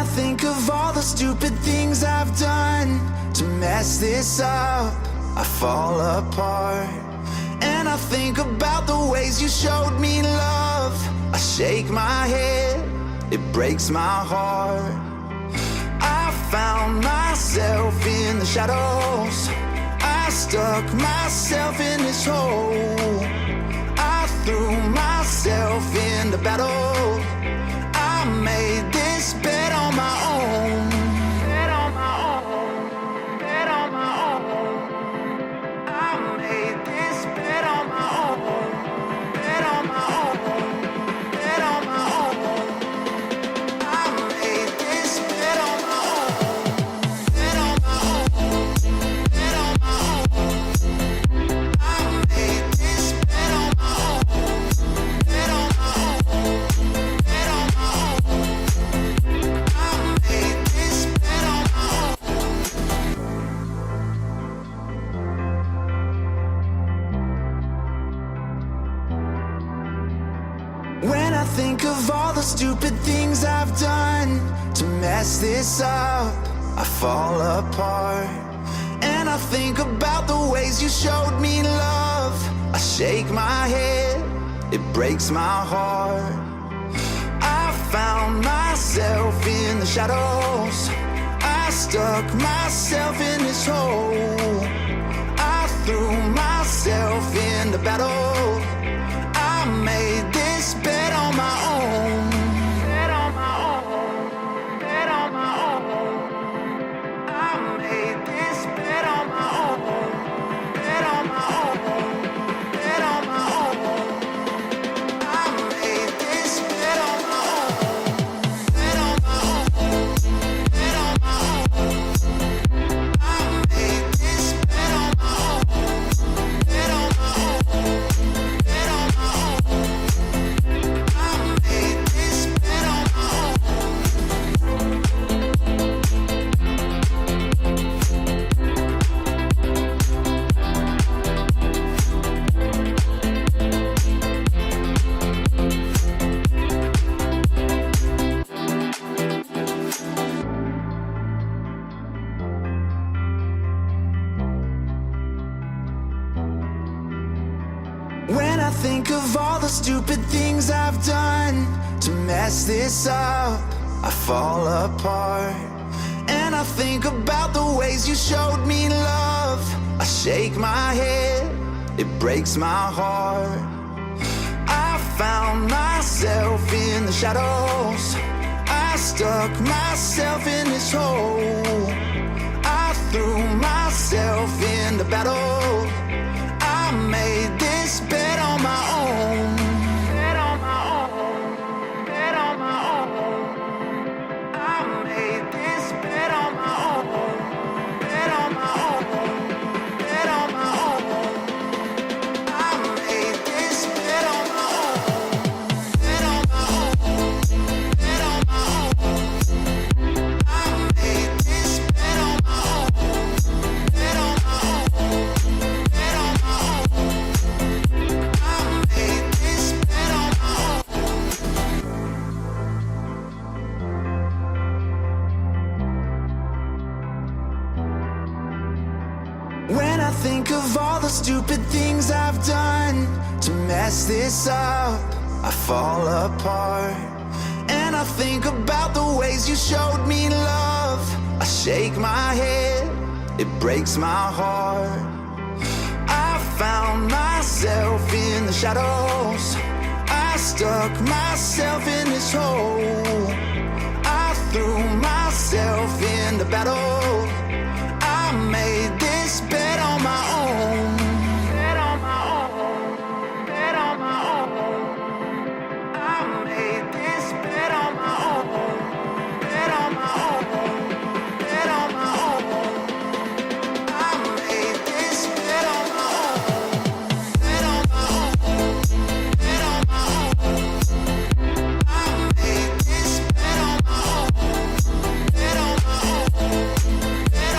I think of all the stupid things I've done to mess this up, I fall apart. And I think about the ways you showed me love, I shake my head, it breaks my heart. I found myself in the shadows, I stuck myself in this hole, I threw myself into battle, I made this bet on my own. Bet on my own, bet on my own. I made this bet on my own. Bet on my own, bet on my own. I made this bet on my own. Bet on my own, bet on my own. I made this bet on my own. Bet on my own, bet on my own. I made this bet on my own. When I think of all the stupid things I've done to mess this up, I fall apart. And I think about the ways you showed me love, I shake my head, it breaks my heart. I found myself in the shadows, I stuck myself in this hole, I threw myself into battle, I made this bet on my own. Bet on my own, bet on my own. I made this bet on my own. Bet on my own, bet on my own. I made this bet on my own. Bet on my own, bet on my own. I made this bet on my own. Bet on my own, bet on my own. I made this bet on my own. When I think of all the stupid things I've done to mess this up, I fall apart. And I think about the ways you showed me love, I shake my head, it breaks my heart. I found myself in the shadows, I stuck myself in this hole, I threw myself into battle, I made this bet on my own. Bet on my own, bet on my own. I made this bet on my own. Bet on my own, bet on my own. I made this bet on my own. Bet on my own, bet on my own. I made this bet on my own. Bet on my own, bet on my own. I made this bet on my own. When I think of all the stupid things I've done to mess this up, I fall apart. And I think about the ways you showed me love, I shake my head, it breaks my heart. I found myself in the shadows, I stuck myself in this hole, I threw myself into battle, I made this bet on my own. Bet on my own, bet on my own. I made this bet on my own. Bet on my own, bet on my own. I made this bet on my own. Bet on my own, bet on my own. I made this bet on my own. Bet on my own, bet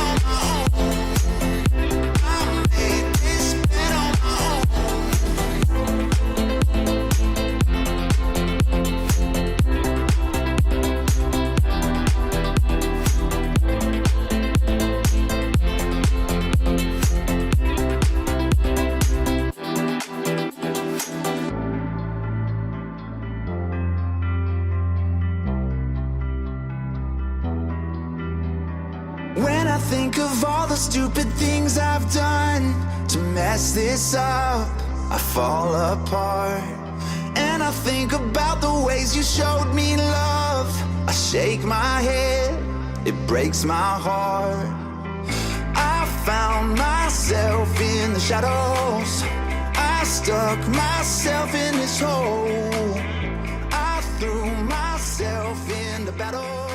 think of all the stupid things I've done to mess this up, I fall apart. And I think about the ways you showed me love. I shake my head, it breaks my heart. I found myself in the shadows, I stuck myself in this hole, I threw myself in the battle.